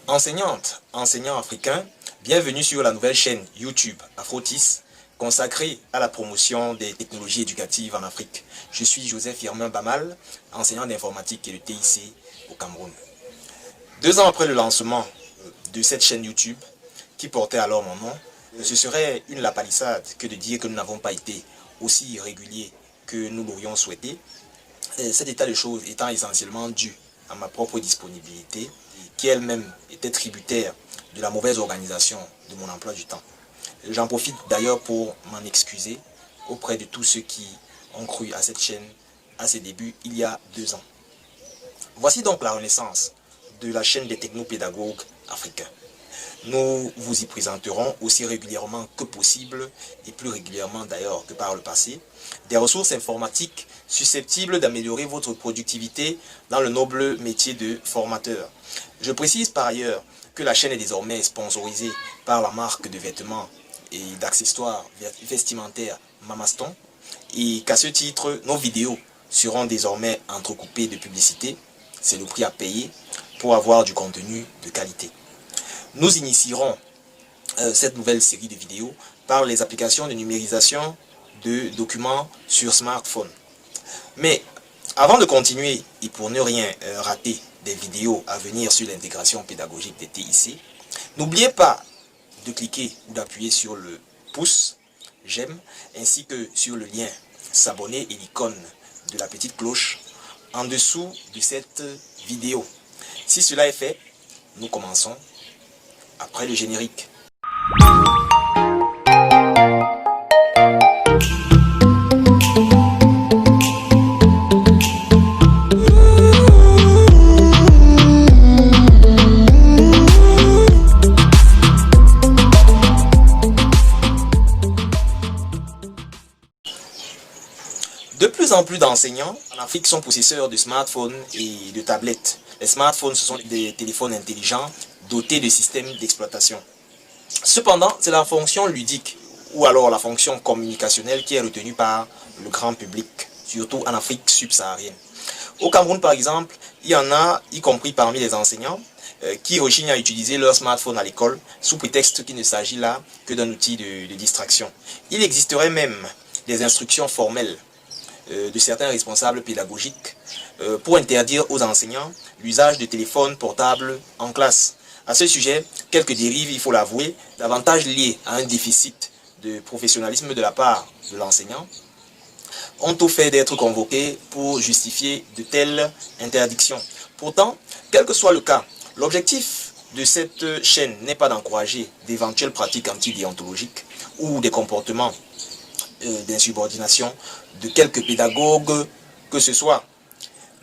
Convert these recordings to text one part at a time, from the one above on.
Enseignantes, enseignants africains, bienvenue sur la nouvelle chaîne YouTube Afrotis, consacrée à la promotion des technologies éducatives en Afrique. Je suis Joseph Firmin Bamal, enseignant d'informatique et de TIC au Cameroun. 2 ans après le lancement de cette chaîne YouTube, qui portait alors mon nom, ce serait une lapalissade que de dire que nous n'avons pas été aussi réguliers que nous l'aurions souhaité. Cet état de choses étant essentiellement dû à ma propre disponibilité, qui elle-même était tributaire de la mauvaise organisation de mon emploi du temps. J'en profite d'ailleurs pour m'en excuser auprès de tous ceux qui ont cru à cette chaîne à ses débuts il y a 2 ans. Voici donc la renaissance de la chaîne des technopédagogues africains. Nous vous y présenterons aussi régulièrement que possible, et plus régulièrement d'ailleurs que par le passé, des ressources informatiques susceptibles d'améliorer votre productivité dans le noble métier de formateur. Je précise par ailleurs que la chaîne est désormais sponsorisée par la marque de vêtements et d'accessoires vestimentaires Mamaston, et qu'à ce titre, nos vidéos seront désormais entrecoupées de publicités. C'est le prix à payer pour avoir du contenu de qualité. Nous initierons cette nouvelle série de vidéos par les applications de numérisation de documents sur smartphone. Mais avant de continuer et pour ne rien rater des vidéos à venir sur l'intégration pédagogique des TIC, n'oubliez pas de cliquer ou d'appuyer sur le pouce j'aime ainsi que sur le lien s'abonner et l'icône de la petite cloche en dessous de cette vidéo. Si cela est fait, nous commençons après le générique. De plus en plus d'enseignants en Afrique sont possesseurs de smartphones et de tablettes. Les smartphones, ce sont des téléphones intelligents dotés de systèmes d'exploitation. Cependant, c'est la fonction ludique ou alors la fonction communicationnelle qui est retenue par le grand public, surtout en Afrique subsaharienne. Au Cameroun, par exemple, il y en a, y compris parmi les enseignants, qui rechignent à utiliser leur smartphone à l'école sous prétexte qu'il ne s'agit là que d'un outil de distraction. Il existerait même des instructions formelles de certains responsables pédagogiques pour interdire aux enseignants l'usage de téléphones portables en classe. À ce sujet, quelques dérives, il faut l'avouer, davantage liées à un déficit de professionnalisme de la part de l'enseignant, ont tout fait d'être convoqués pour justifier de telles interdictions. Pourtant, quel que soit le cas, l'objectif de cette chaîne n'est pas d'encourager d'éventuelles pratiques antidéontologiques ou des comportements d'insubordination de quelques pédagogues que ce soit.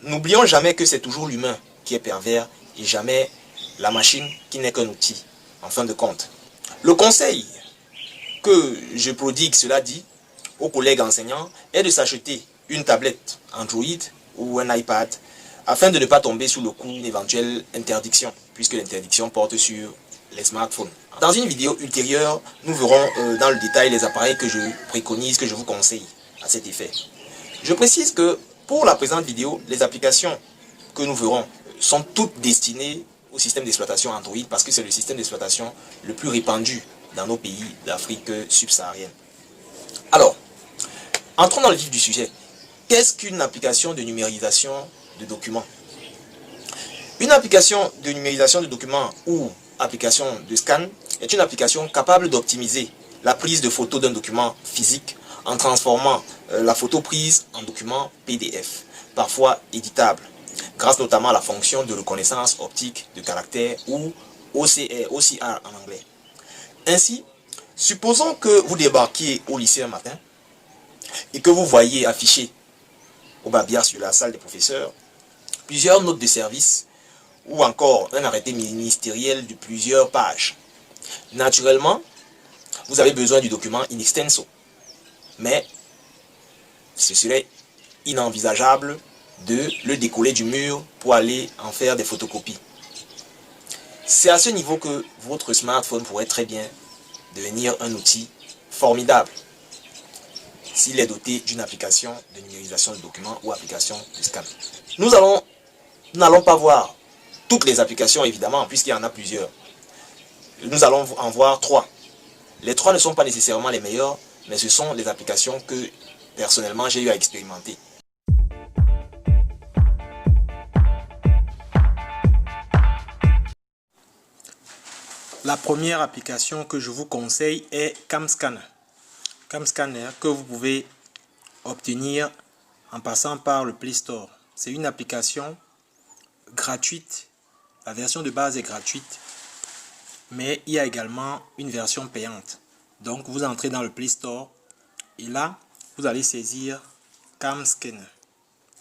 N'oublions jamais que c'est toujours l'humain qui est pervers et jamais la machine qui n'est qu'un outil, en fin de compte. Le conseil que je prodigue, cela dit, aux collègues enseignants est de s'acheter une tablette Android ou un iPad afin de ne pas tomber sous le coup d'une éventuelle interdiction, puisque l'interdiction porte sur les smartphones. Dans une vidéo ultérieure, nous verrons dans le détail les appareils que je préconise, que je vous conseille à cet effet. Je précise que pour la présente vidéo, les applications que nous verrons sont toutes destinées au système d'exploitation Android parce que c'est le système d'exploitation le plus répandu dans nos pays d'Afrique subsaharienne. Alors, entrons dans le vif du sujet. Qu'est-ce qu'une application de numérisation de documents? Une application de numérisation de documents ou application de scan est une application capable d'optimiser la prise de photos d'un document physique en transformant la photo prise en document PDF, parfois éditable, grâce notamment à la fonction de reconnaissance optique de caractère ou OCR en anglais. Ainsi, supposons que vous débarquiez au lycée un matin et que vous voyez affiché au babillard sur la salle des professeurs plusieurs notes de service ou encore un arrêté ministériel de plusieurs pages. Naturellement, vous avez besoin du document in extenso, mais ce serait inenvisageable de le décoller du mur pour aller en faire des photocopies. C'est à ce niveau que votre smartphone pourrait très bien devenir un outil formidable s'il est doté d'une application de numérisation de documents ou application de scan. Nous n'allons pas voir toutes les applications évidemment, puisqu'il y en a plusieurs. Nous allons en voir 3. Les 3 ne sont pas nécessairement les meilleurs, mais ce sont les applications que personnellement j'ai eu à expérimenter. La première application que je vous conseille est CamScanner. CamScanner que vous pouvez obtenir en passant par le Play Store. C'est une application gratuite. La version de base est gratuite, mais il y a également une version payante. Donc vous entrez dans le Play Store et là vous allez saisir CamScanner.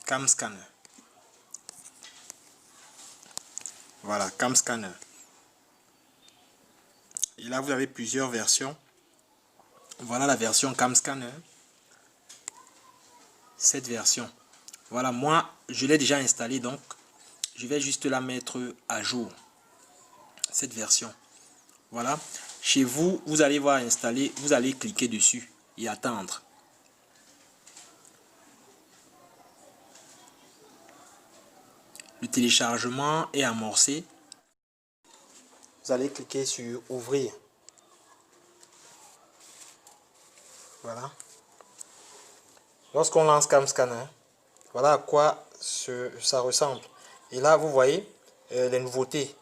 CamScanner. Voilà, CamScanner. Et là vous avez plusieurs versions. Voilà la version CamScanner. Cette version. Voilà, moi je l'ai déjà installée, donc je vais juste la mettre à jour. Cette version. Voilà. Chez vous, vous allez voir installer, vous allez cliquer dessus et attendre. Le téléchargement est amorcé. Vous allez cliquer sur ouvrir. Voilà. Lorsqu'on lance CamScanner, voilà à quoi ça ressemble. Et là, vous voyez les nouveautés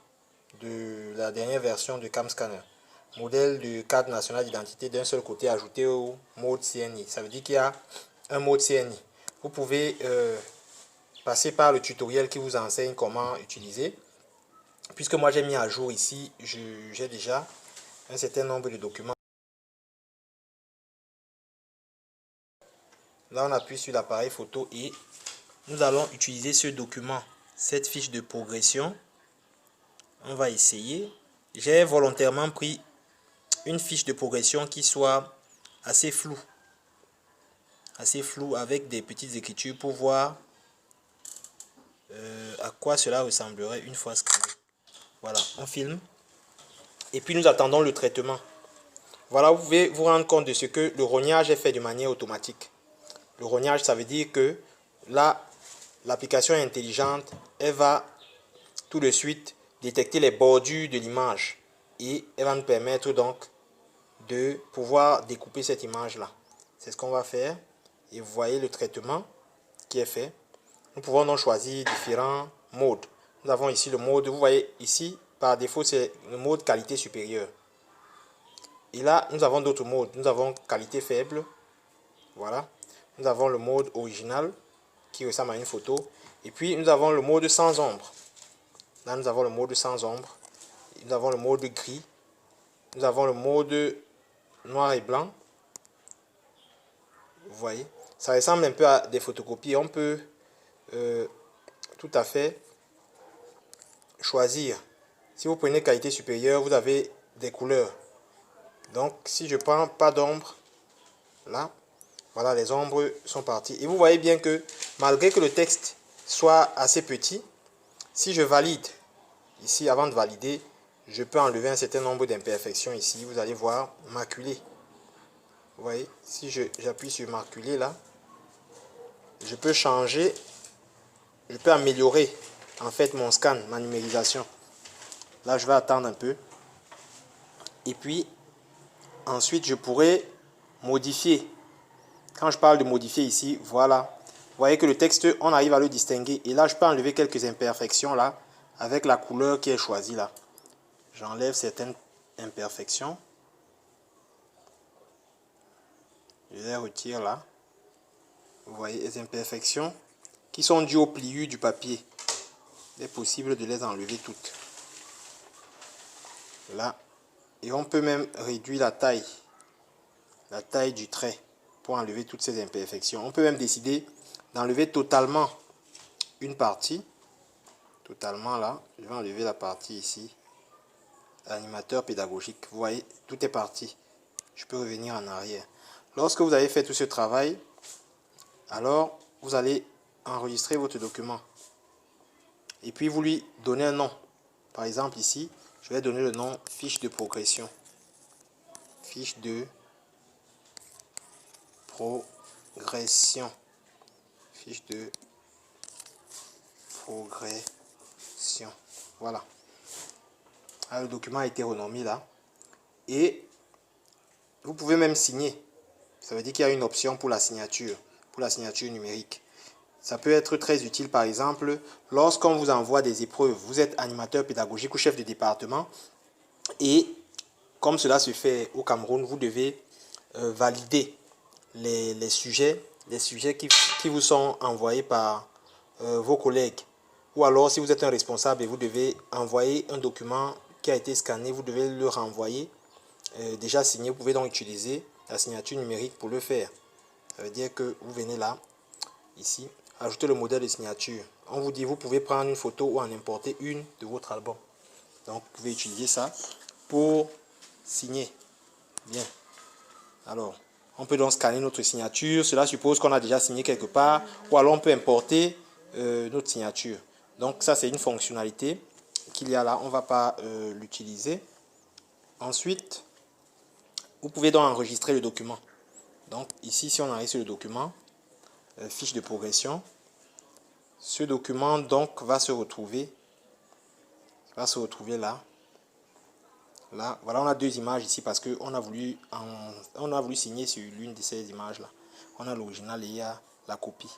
de la dernière version de CamScanner. Modèle de carte nationale d'identité d'un seul côté ajouté au mode CNI. Ça veut dire qu'il y a un mode CNI. Vous pouvez passer par le tutoriel qui vous enseigne comment utiliser. Puisque moi j'ai mis à jour ici, j'ai déjà un certain nombre de documents. Là on appuie sur l'appareil photo et nous allons utiliser ce document, cette fiche de progression. On va essayer. J'ai volontairement pris une fiche de progression qui soit assez floue avec des petites écritures pour voir à quoi cela ressemblerait une fois scanné. Voilà, on filme et puis nous attendons le traitement. Voilà, vous pouvez vous rendre compte de ce que le rognage est fait de manière automatique. Le rognage, ça veut dire que là, l'application est intelligente, elle va tout de suite détecter les bordures de l'image et elle va nous permettre donc de pouvoir découper cette image là. C'est ce qu'on va faire et vous voyez le traitement qui est fait. Nous pouvons donc choisir différents modes. Nous avons ici le mode, vous voyez ici par défaut c'est le mode qualité supérieure. Et là nous avons d'autres modes. Nous avons qualité faible, voilà. Nous avons le mode original qui ressemble à une photo. Et puis nous avons le mode sans ombre. Là nous avons le mode sans ombre. Nous avons le mode gris. Nous avons le mode noir et blanc. Vous voyez, ça ressemble un peu à des photocopies. On peut tout à fait choisir. Si vous prenez qualité supérieure, vous avez des couleurs. Donc si je prends pas d'ombre, là, voilà, les ombres sont parties. Et vous voyez bien que malgré que le texte soit assez petit, si je valide ici, avant de valider, je peux enlever un certain nombre d'imperfections ici. Vous allez voir maculé. Vous voyez, si j'appuie sur maculé là, je peux changer, je peux améliorer en fait mon scan, ma numérisation. Là, je vais attendre un peu. Et puis, ensuite, je pourrais modifier. Quand je parle de modifier ici, voilà. Vous voyez que le texte, on arrive à le distinguer. Et là, je peux enlever quelques imperfections là, avec la couleur qui est choisie là. J'enlève certaines imperfections. Je les retire là. Vous voyez les imperfections qui sont dues au pliure du papier. Il est possible de les enlever toutes. Là. Et on peut même réduire la taille du trait pour enlever toutes ces imperfections. On peut même décider d'enlever totalement une partie. Totalement là. Je vais enlever la partie ici. Animateur pédagogique. Vous voyez, tout est parti. Je peux revenir en arrière. Lorsque vous avez fait tout ce travail, alors vous allez enregistrer votre document. Et puis vous lui donnez un nom. Par exemple ici, je vais donner le nom fiche de progression. Fiche de progression. Fiche de progression. Voilà. Alors, le document a été renommé là. Et vous pouvez même signer. Ça veut dire qu'il y a une option pour la signature numérique. Ça peut être très utile, par exemple, lorsqu'on vous envoie des épreuves. Vous êtes animateur pédagogique ou chef de département. Et comme cela se fait au Cameroun, vous devez valider les sujets qui vous sont envoyés par vos collègues. Ou alors, si vous êtes un responsable et vous devez envoyer un document qui a été scanné, vous devez le renvoyer déjà signé. Vous pouvez donc utiliser la signature numérique pour le faire. Ça veut dire que vous venez là, ici, ajouter le modèle de signature. On vous dit, vous pouvez prendre une photo ou en importer une de votre album. Donc, vous pouvez utiliser ça pour signer. Bien. Alors, on peut donc scanner notre signature. Cela suppose qu'on a déjà signé quelque part. Ou alors, on peut importer notre signature. Donc, ça, c'est une fonctionnalité qu'il y a là. On ne va pas l'utiliser. Ensuite, vous pouvez donc enregistrer le document. Donc, ici, si on enregistre le document, fiche de progression, ce document donc va se retrouver là. Là, voilà, on a deux images ici parce qu'on a voulu signer sur l'une de ces images là. On a l'original et il y a la copie.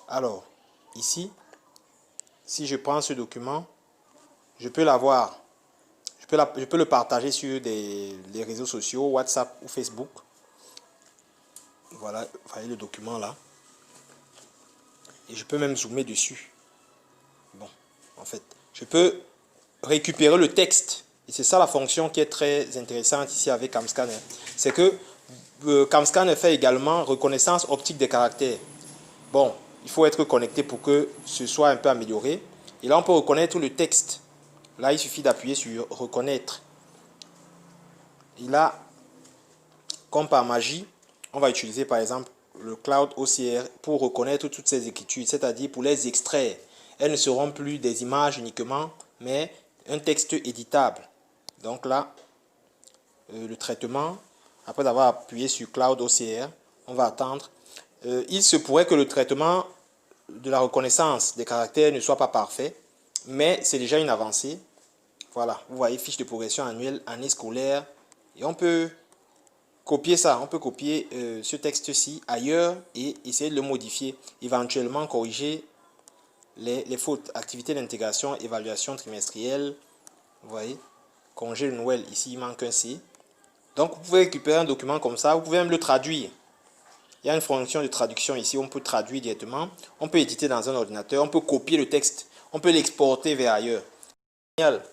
Alors, ici, si je prends ce document, je peux l'avoir. Je peux le partager sur les réseaux sociaux, WhatsApp ou Facebook. Voilà, vous voyez le document là. Et je peux même zoomer dessus. Bon, en fait, je peux récupérer le texte. Et c'est ça la fonction qui est très intéressante ici avec CamScanner. C'est que CamScanner fait également reconnaissance optique des caractères. Bon, il faut être connecté pour que ce soit un peu amélioré. Et là, on peut reconnaître le texte. Là, il suffit d'appuyer sur reconnaître. Et là, comme par magie, on va utiliser par exemple le Cloud OCR pour reconnaître toutes ces écritures, c'est-à-dire pour les extraire. Elles ne seront plus des images uniquement, mais un texte éditable. Donc là, le traitement, après avoir appuyé sur Cloud OCR, on va attendre. Il se pourrait que le traitement de la reconnaissance des caractères ne soit pas parfait, mais c'est déjà une avancée. Voilà, vous voyez, fiche de progression annuelle, année scolaire, et on peut copier ça, on peut copier ce texte-ci ailleurs et essayer de le modifier, éventuellement corriger les fautes, activités d'intégration, évaluation trimestrielle, vous voyez, congé de Noël, ici il manque un C. Donc vous pouvez récupérer un document comme ça, vous pouvez même le traduire. Il y a une fonction de traduction ici, on peut traduire directement, on peut éditer dans un ordinateur, on peut copier le texte, on peut l'exporter vers ailleurs. Génial,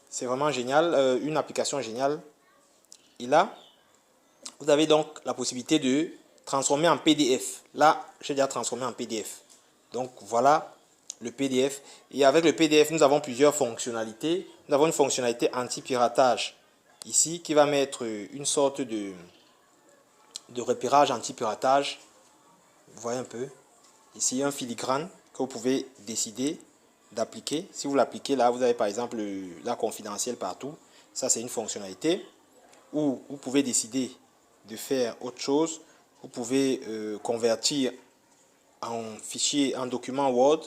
c'est vraiment génial, une application géniale. Et là, vous avez donc la possibilité de transformer en PDF. Là, j'ai déjà transformé en PDF. Donc voilà le PDF. Et avec le PDF, nous avons plusieurs fonctionnalités. Nous avons une fonctionnalité anti-piratage ici qui va mettre une sorte de repérage anti-piratage. Vous voyez un peu. Ici, un filigrane que vous pouvez décider d'appliquer. Si vous l'appliquez là, vous avez par exemple la confidentielle partout. Ça, c'est une fonctionnalité. Ou vous pouvez décider de faire autre chose. Vous pouvez convertir en fichier, en document Word,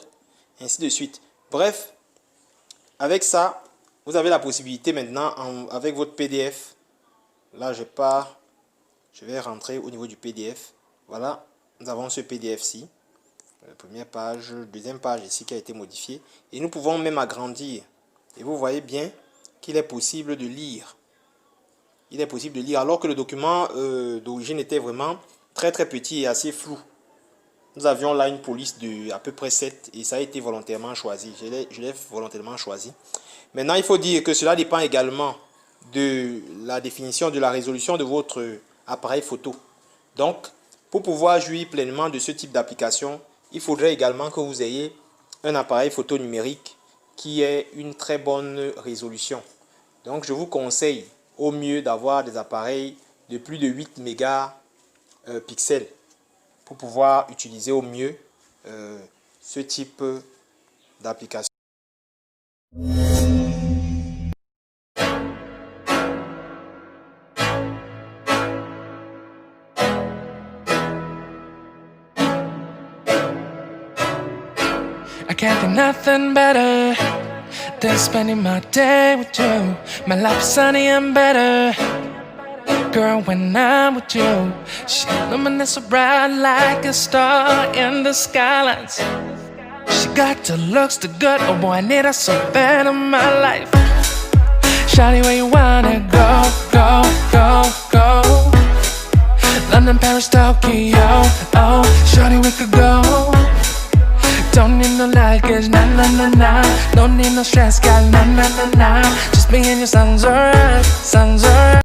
ainsi de suite. Bref, avec ça, vous avez la possibilité maintenant, avec votre PDF, là je pars, je vais rentrer au niveau du PDF. Voilà, nous avons ce PDF-ci. Première page, deuxième page ici qui a été modifiée. Et nous pouvons même agrandir. Et vous voyez bien qu'il est possible de lire. Il est possible de lire alors que le document d'origine était vraiment très petit et assez flou. Nous avions là une police de à peu près 7 et ça a été volontairement choisi. Je l'ai volontairement choisi. Maintenant, il faut dire que cela dépend également de la définition de la résolution de votre appareil photo. Donc, pour pouvoir jouir pleinement de ce type d'application, il faudrait également que vous ayez un appareil photo numérique qui ait une très bonne résolution. Donc, je vous conseille au mieux d'avoir des appareils de plus de 8 mégapixels pour pouvoir utiliser au mieux ce type d'application. I can't think nothing better out there spending my day with you. My life is sunny and better, girl, when I'm with you. She illuminates so bright like a star in the skylines. She got the looks, the good, oh boy, I need her so bad in my life. Shawty, where you wanna go, go, go, go? London, Paris, Tokyo, oh, shawty, we could go. Don't need no luggage, nah, nah, nah, nah. Don't need no stress, girl, nah, nah, nah, nah. Just me and your songs alright, songs alright.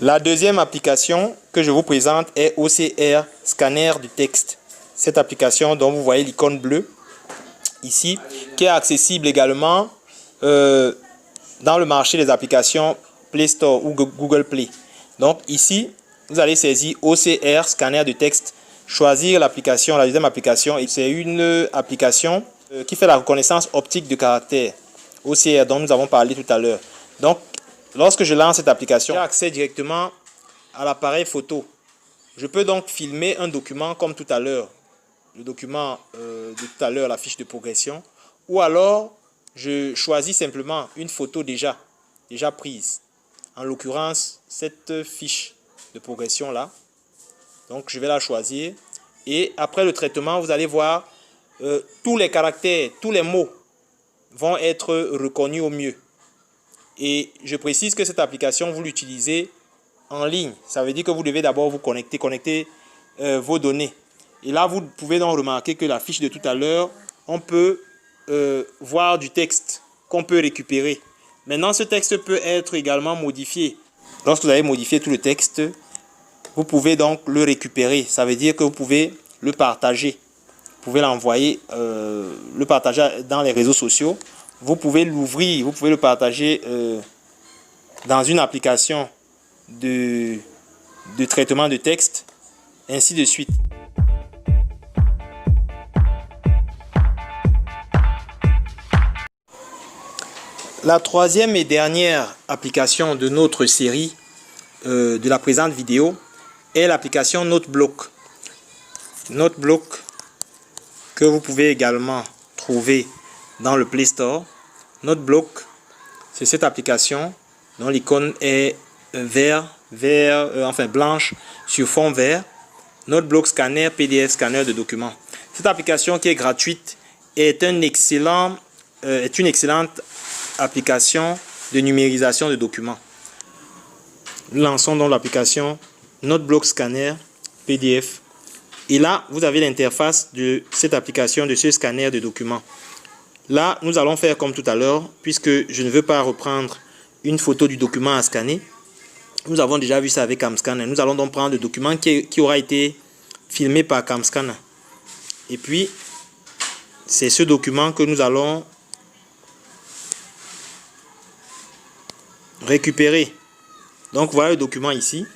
La deuxième application que je vous présente est OCR, scanner du texte. Cette application dont vous voyez l'icône bleue ici, qui est accessible également dans le marché des applications Play Store ou Google Play. Donc ici, vous allez saisir OCR, scanner de texte, choisir l'application, la deuxième application. C'est une application qui fait la reconnaissance optique de caractères, OCR, dont nous avons parlé tout à l'heure. Donc, lorsque je lance cette application, j'ai accès directement à l'appareil photo. Je peux donc filmer un document comme tout à l'heure, le document de tout à l'heure, la fiche de progression, ou alors je choisis simplement une photo déjà prise. En l'occurrence, cette fiche de progression là. Donc je vais la choisir et après le traitement, vous allez voir tous les caractères, tous les mots vont être reconnus au mieux. Et je précise que cette application, vous l'utilisez en ligne. Ça veut dire que vous devez d'abord vous connecter vos données. Et là, vous pouvez donc remarquer que la fiche de tout à l'heure, on peut voir du texte qu'on peut récupérer. Maintenant, ce texte peut être également modifié. Lorsque vous avez modifié tout le texte, vous pouvez donc le récupérer. Ça veut dire que vous pouvez le partager. Vous pouvez l'envoyer, le partager dans les réseaux sociaux. Vous pouvez l'ouvrir, vous pouvez le partager dans une application de traitement de texte, ainsi de suite. La troisième et dernière application de notre série de la présente vidéo est l'application Noteblock. Noteblock que vous pouvez également trouver dans le Play Store. Noteblock, c'est cette application dont l'icône est blanche sur fond vert. Noteblock Scanner, PDF Scanner de documents. Cette application qui est gratuite est une excellente application de numérisation de documents. Nous lançons donc l'application Noteblock Scanner PDF. Et là, vous avez l'interface de cette application, de ce scanner de documents. Là, nous allons faire comme tout à l'heure, puisque je ne veux pas reprendre une photo du document à scanner. Nous avons déjà vu ça avec CamScanner. Nous allons donc prendre le document qui aura été filmé par CamScanner. Et puis, c'est ce document que nous allons récupérer. Donc voilà le document ici.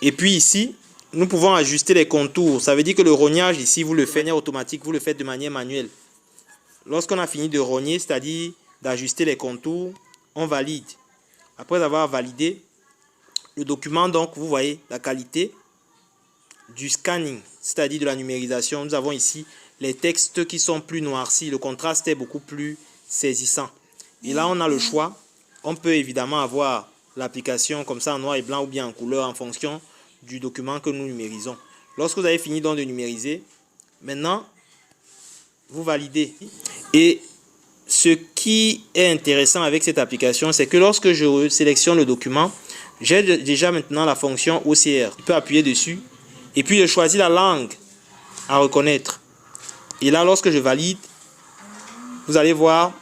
Et puis ici, nous pouvons ajuster les contours. Ça veut dire que le rognage ici, vous le faites de manière automatique, vous le faites de manière manuelle. Lorsqu'on a fini de rogner, c'est-à-dire d'ajuster les contours, on valide. Après avoir validé le document, donc vous voyez la qualité du scanning, c'est-à-dire de la numérisation. Nous avons ici les textes qui sont plus noircis. Le contraste est beaucoup plus saisissant. Et là, on a le choix. On peut évidemment avoir l'application comme ça en noir et blanc ou bien en couleur en fonction du document que nous numérisons. Lorsque vous avez fini donc de numériser, maintenant, vous validez. Et ce qui est intéressant avec cette application, c'est que lorsque je sélectionne le document, j'ai déjà maintenant la fonction OCR. Je peux appuyer dessus et puis je choisis la langue à reconnaître. Et là, lorsque je valide, vous allez voir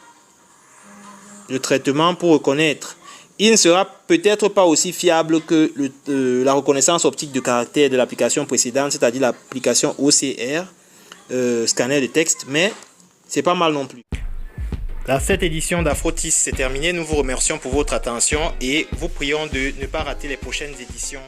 le traitement pour reconnaître. Il ne sera peut-être pas aussi fiable que la reconnaissance optique de caractère de l'application précédente, c'est-à-dire l'application OCR, scanner de texte, mais c'est pas mal non plus. Cette édition d'Afrotis c'est terminé. Nous vous remercions pour votre attention et vous prions de ne pas rater les prochaines éditions.